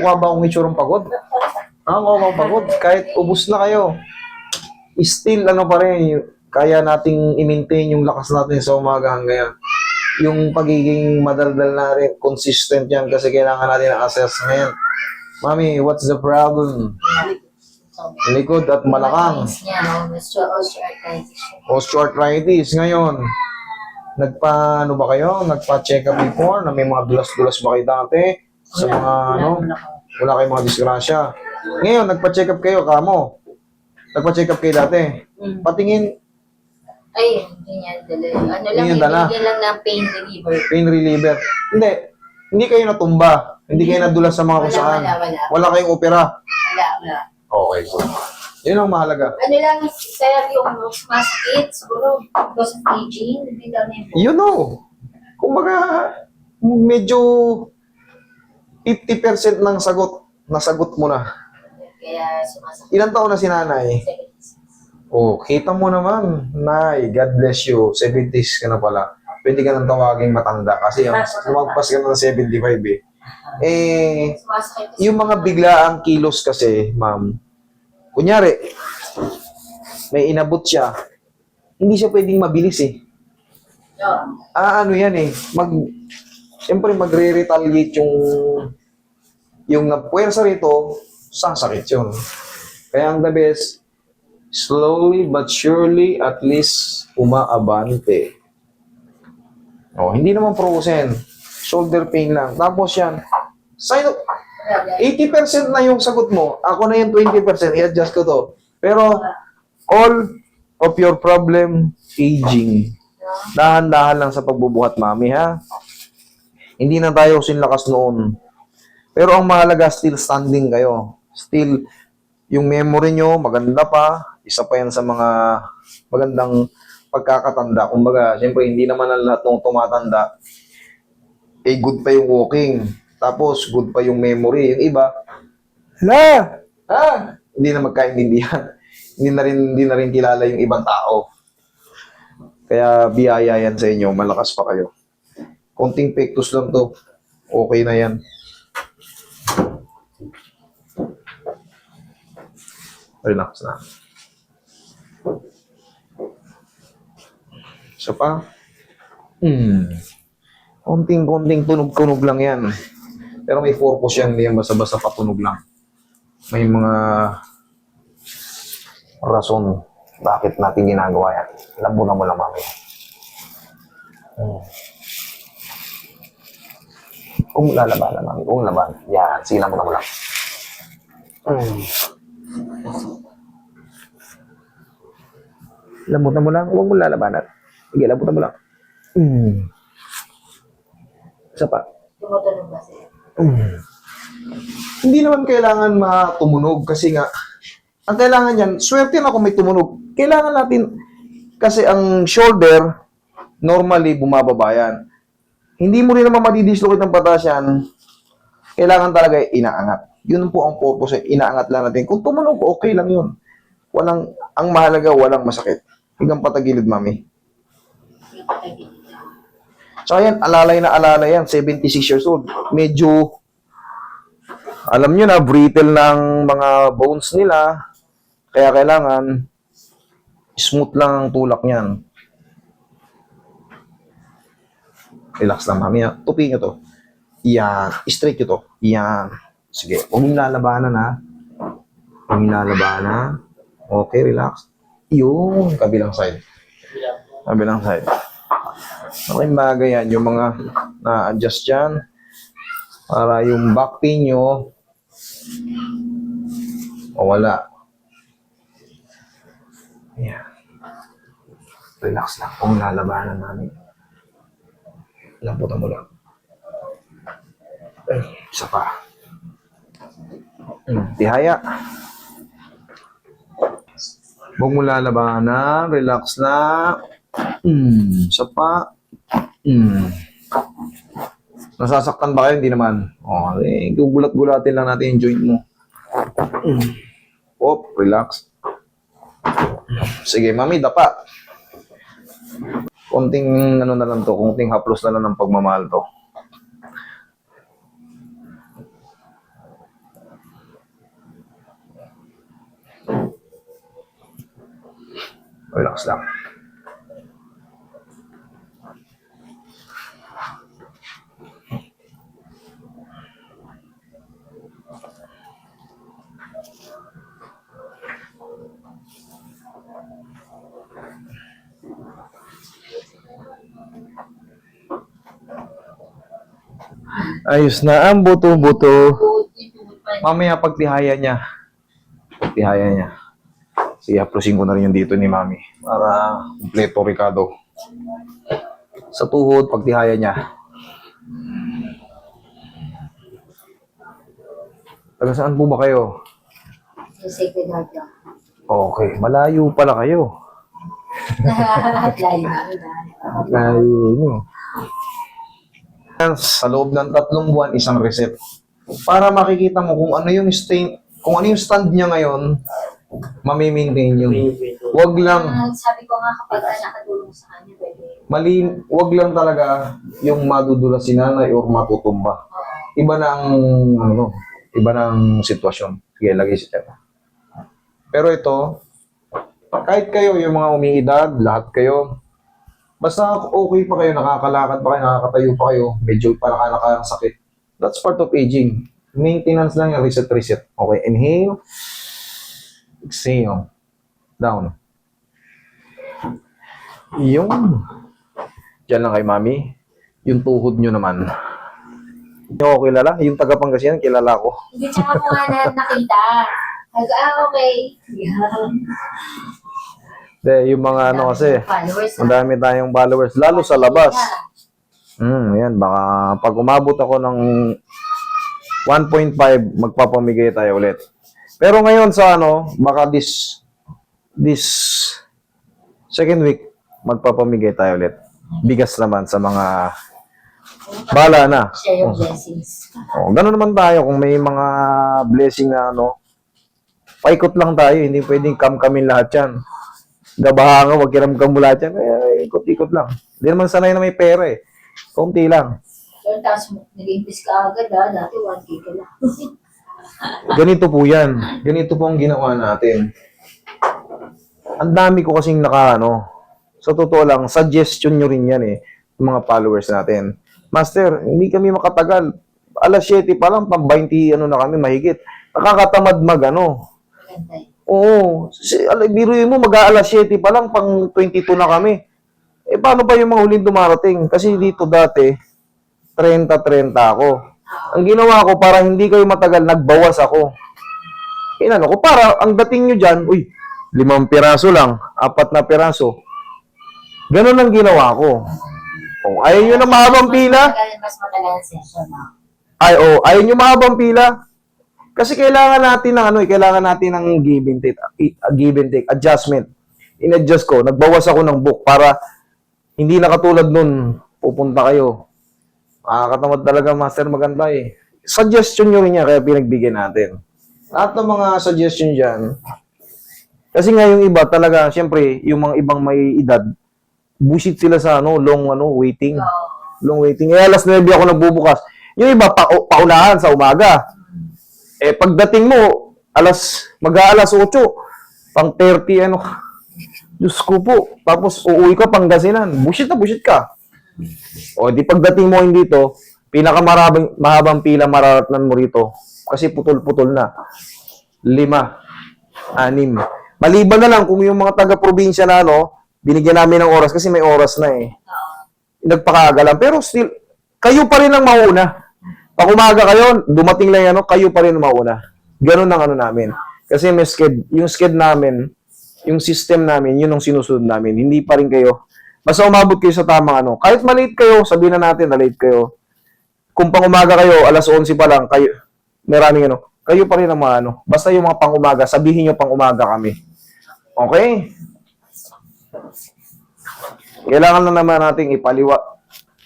Mukha ba akong itsurang pagod? Mukhang pagod. Kahit ubus na kayo. Still, ano pa rin, kaya nating i-maintain yung lakas natin sa umaga hanggang yung pagiging madaldal na rin, consistent yan kasi kailangan natin ng assessment. Mami, what's the problem? Likod at malakang. Osteoarthritis. Ngayon, ano ba kayo? Nagpa-check up before na may mga dulas-dulas ba kayo dati? Sa mga, wala kayong mga disgrasya. Ngayon, nagpa-check up kayo, kamo. Nagpa-check up kayo dati. Patingin. Ay, hindi niya dala. Ano lang, ibigyan lang ng pain reliever. Pain reliever. Hindi kayo natumba. Hindi kayo nadulas sa mga kung saan. Wala kayong opera. Wala. Okay, good. Yun ang mahalaga. Ano lang, sir, yung masakit, siguro, because of aging, hindi lang yung... You know, kumbaga, medyo 50% ng nasagot mo na. Kaya sumasakit. Ilang taon na si nanay? 76. Oh, kita mo naman, Nay, God bless you, 70s ka na pala. Pwede ka nang tawaging matanda kasi lumagpas ka na ng 75 eh. Sumasakit. Yung mga biglaang kilos kasi, ma'am, kunyari, may inabot siya, hindi siya pwedeng mabilis eh. Ano yan eh, siyempre magre-retaliate yung napuwersa rito, sasakit yun. Kaya ang the best, slowly but surely, at least, umaabante. Hindi naman frozen. Shoulder pain lang. Tapos yan, 80% na yung sagot mo. Ako na yung 20%. I-adjust ko to. Pero, all of your problem, aging. Dahan-dahan lang sa pagbubuhat, mami, ha? Hindi na tayo sinlakas noon. Pero ang mahalaga, still standing kayo. Still, yung memory nyo, maganda pa. Isa pa yan sa mga magandang pagkakatanda. Kumbaga, siyempre, hindi naman ang lahat ng tumatanda. Good pa yung walking. Tapos, good pa yung memory. Yung iba, hindi na magkaintindihan. Hindi na rin kilala yung ibang tao. Kaya, biyaya yan sa inyo. Malakas pa kayo. Konting pectus lang to. Okay na yan. Relax na. Isa pa. Konting tunog-tunog lang yan. Pero may purpose yan. Hindi yan basta-basta patunog lang. May mga rason bakit natin ginagawa yan. Labunan mo lang, mami. Kung lalabanan, mami. Kung laban. Yan. Sige, labunan mo lang. Lambutan mo lang. Huwag mo lalabanan. Sige, lambutan mo lang. Isa pa. Tumutunog ba siya? Hindi naman kailangan matumunog kasi nga, ang kailangan yan, swerte na kung may tumunog. Kailangan natin, kasi ang shoulder, normally bumababa yan. Hindi mo rin naman madidislocate ng patas yan. Kailangan talaga inaangat. Yun po ang purpose, inaangat lang natin. Kung tumunog, okay lang yun. Ang mahalaga, walang masakit. Hanggang patagilid, mami. So, ayan, alalay na alalay yan. 76 years old. Medyo, alam nyo na, brittle ng mga bones nila. Kaya kailangan, smooth lang ang tulak niyan. Relax lang, mami. Tupi nyo to. Yan. Straight nyo to. Yan. Sige. Huwag yung lalabanan, ha. Huwag yung lalabanan. Okay, relax. Yung kabilang side. Kabilang side. Malaking bagay yan. Yung mga na-adjust dyan. Para yung back pain nyo mawala. Ayan. Relax lang. Kung lalabanan namin. Lamputan mo lang. Isa pa. Tihaya. Huwag mo lalabanan. Relax lang. Isa pa. Nasasaktan ba kayo? Hindi naman. Gugulat-gulatin lang natin yung joint mo. Relax. Sige, mami, dapa. Konting ano na lang to, konting haplos na lang ng pagmamahal to. Relax lang. Ayos na ang buto-buto. Mamaya pagtihaya niya. Pagtihaya niya. Sige, haplusin ko na rin yung dito ni Mami. Para kumpleto, Ricardo. Sa tuhod, pagtihaya niya. Taga saan po ba kayo? Sa Sacred Heart lang. Okay, malayo pala kayo. Layo na. Malayo nyo. Sa loob ng 3 buwan, isang reset. Para makikita mo kung ano yung stand niya ngayon, mami-maintain yun. Wag lang, Sabi ko nga kapag nakatulong sa kanya, pwede. wag lang talaga yung madudula si nanay or matutumba. Iba na ang sitwasyon. Sige, lagay si Teta. Pero ito, kahit kayo, yung mga umiidad, lahat kayo, basta okay pa kayo, nakakalakad pa kayo, nakakatayo pa kayo, medyo parang anak sakit. That's part of aging. Maintenance lang yung reset. Okay, inhale. Exhale. Down. Yung. Diyan lang kay Mami. Yung tuhod nyo naman. Yung ako kilala, yung taga Pangasinan, kilala ko. Hindi tsaka ko nga na nakita. Okay. Yung mga ano kasi, Followers. ang dami tayong followers, lalo sa labas. Yan, baka pag umabot ako ng 1.5, magpapamigay tayo ulit. Pero ngayon sa baka this second week, magpapamigay tayo ulit. Bigas naman sa mga bala na. Share your blessings. Gano'n naman tayo kung may mga blessing na paikot lang tayo, hindi pwedeng kam-kamin lahat yan. Gabaha nga, wag kiram-kam mo lahat yan. Ikot-ikot lang. Hindi naman sanay na may pera eh. Kunti lang. Pero tapos nag-imbis ka agad dati 1K ka lang. Ganito po yan. Ganito po ang ginawa natin. Ang dami ko kasing sa totoo lang, suggestion nyo rin yan eh, yung mga followers natin. Master, hindi kami makatagal. Alas 7 pa lang, pang 20 na kami, mahigit. Nakakatamad Maganda eh. Oo. Biruin mo, mag-aalas 7 pa lang, pang 22 na kami. Paano pa yung mga huling dumarating? Kasi dito dati, 30-30 ako. Ang ginawa ko, para hindi kayo matagal, nagbawas ako. Ko, para ang dating nyo dyan, 5 piraso lang, 4 na piraso. Ganun ang ginawa ko. Ayaw nyo na mahabang pila? Mas matagal ang session na. Ayaw nyo mahabang pila? Kasi kailangan natin ng give and take, adjustment. In-adjust ko, nagbawas ako ng book para hindi na katulad nun, pupunta kayo. Katamad talaga, Master, maganda eh. Suggestion nyo rin niya, kaya pinagbigyan natin. Lahat ng mga suggestion dyan, kasi nga yung iba talaga, syempre, yung mga ibang may edad, bullshit sila sa long waiting. Long waiting. Alas 9 ako nagbubukas. Yung iba, paunahan sa umaga. Pagdating mo, mag-aalas 8, pang 30, Diyos ko po. Tapos, uuwi ka Pangasinan. Bullshit ka. Di pagdating mo dito, mahabang pila mararatnan mo rito. Kasi putol-putol na. 5, 6. Maliban na lang kung yung mga taga-probinsya na, binigyan namin ng oras kasi may oras na eh. Nagpakaaga lang. Pero still, kayo pa rin ang mauna. Pag umaga kayo, dumating lang kayo pa rin ang mauna. Ganun ang namin. Kasi may yung namin, yung system namin, yun ang sinusunod namin. Hindi pa rin kayo. Basta umabot kayo sa tamang Kahit malate kayo, sabihin na natin na late kayo. Kung pang umaga kayo, alas 11 pa lang, kayo, maraming kayo pa rin ang mga Basta yung mga pang umaga, sabihin nyo pang umaga kami. Okay? Kailangan na naman natin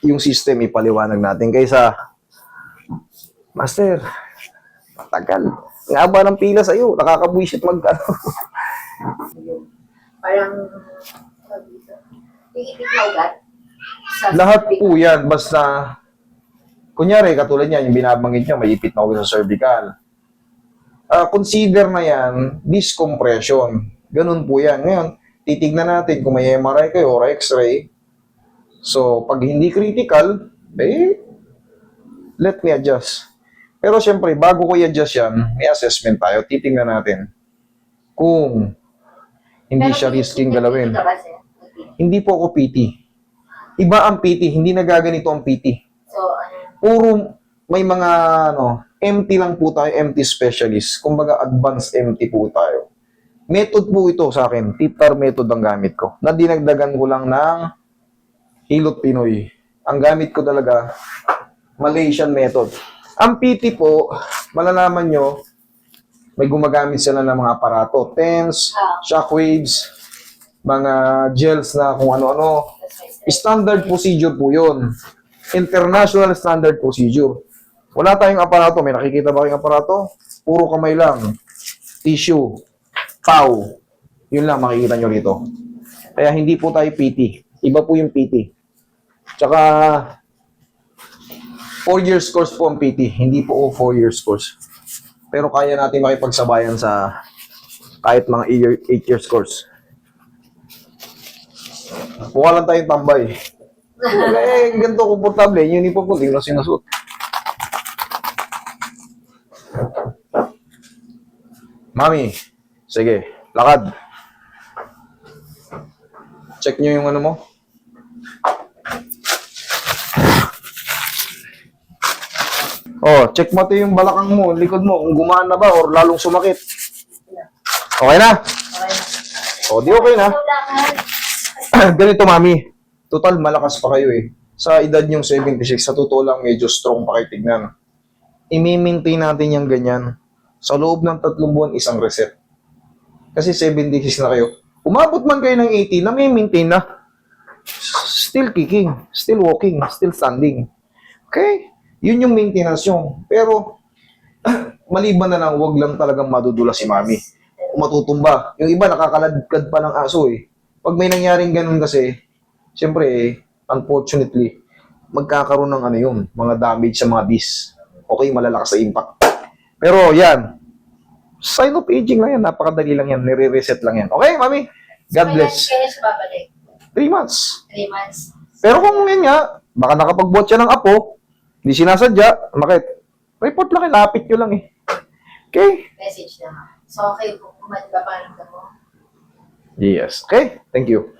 yung system, ipaliwanag natin. Kaysa, Master, matagal. Ang haba ng pila sa'yo, nakakabwisit Parang, yung ipit na ugat. Lahat po yan, basta, kunyari, katulad yan, yung binabanggit nyo, may ipit na ugat sa cervical. Consider na yan, discompression. Ganun po yan. Ngayon, titignan natin kung may MRI kayo or X-ray. So, pag hindi critical, let me adjust. Pero syempre, bago ko i-adjust yan, may assessment tayo. Titingnan natin kung hindi siya risking galawin. Ito ba, sir? Hindi po ako PT. Iba ang PT, hindi nagaganito ang PT. So, ano? Puro may mga MT lang po tayo, MT specialist. Kumbaga advanced MT po tayo. Method po ito sa akin. TITAR method ang gamit ko. Na dinagdagan ko lang ng Hilot Pinoy. Ang gamit ko talaga, Malaysian method. Ang PT po, malalaman nyo, may gumagamit sila ng mga aparato. TENS, shockwaves, mga gels na kung ano-ano. Standard procedure po yun. International standard procedure. Wala tayong aparato. May nakikita ba kayong aparato? Puro kamay lang. Tissue. Pau. Yun lang makikita nyo rito. Kaya hindi po tayo PT. Iba po yung PT. Tsaka 4 years course po ang PT. Hindi po 4 years course. Pero kaya natin makipagsabayan sa kahit mga 8 years course. Mukha lang tayong tambay. Ganito komportable. Yung uniform ko, tingnan sinasuot. Mami, sige, lakad. Check nyo yung ano mo. Oh, check mo ito yung balakang mo, likod mo, kung gumaan na ba or lalong sumakit. Okay na? Okay na. O, di okay na. Kailangan. Ganito, mami. Total, malakas pa kayo eh. Sa edad yung 76, sa totoo lang, medyo strong pa kayo tignan. I-maintain natin yung ganyan. Sa loob ng 3 buwan, isang reset. Kasi 76 na kayo. Umabot man kayo ng 80, na-maintain na. Still kicking, still walking, still standing. Okay? Yun yung maintenance yung. Pero, maliban na lang, wag lang talagang madudula si mami. O matutumba. Yung iba, nakakaladkad pa ng aso eh. Pag may nangyaring ganun kasi, siyempre, unfortunately, magkakaroon ng ano yun, mga damage sa mga disc. Okay, malalakas sa impact. Pero yan, sign of aging lang yan, napakadali lang yan, nire-reset lang yan. Okay, mami? God bless. Kaya siya babalik. 3 months. 3 months. Pero kung yan nga, baka nakapag-bot siya ng apo, hindi sinasadya, bakit? Report lang, lapit nyo lang eh. Okay? Message na. So, okay, kung bumalik ka pa ng mo. Yes. Okay, thank you.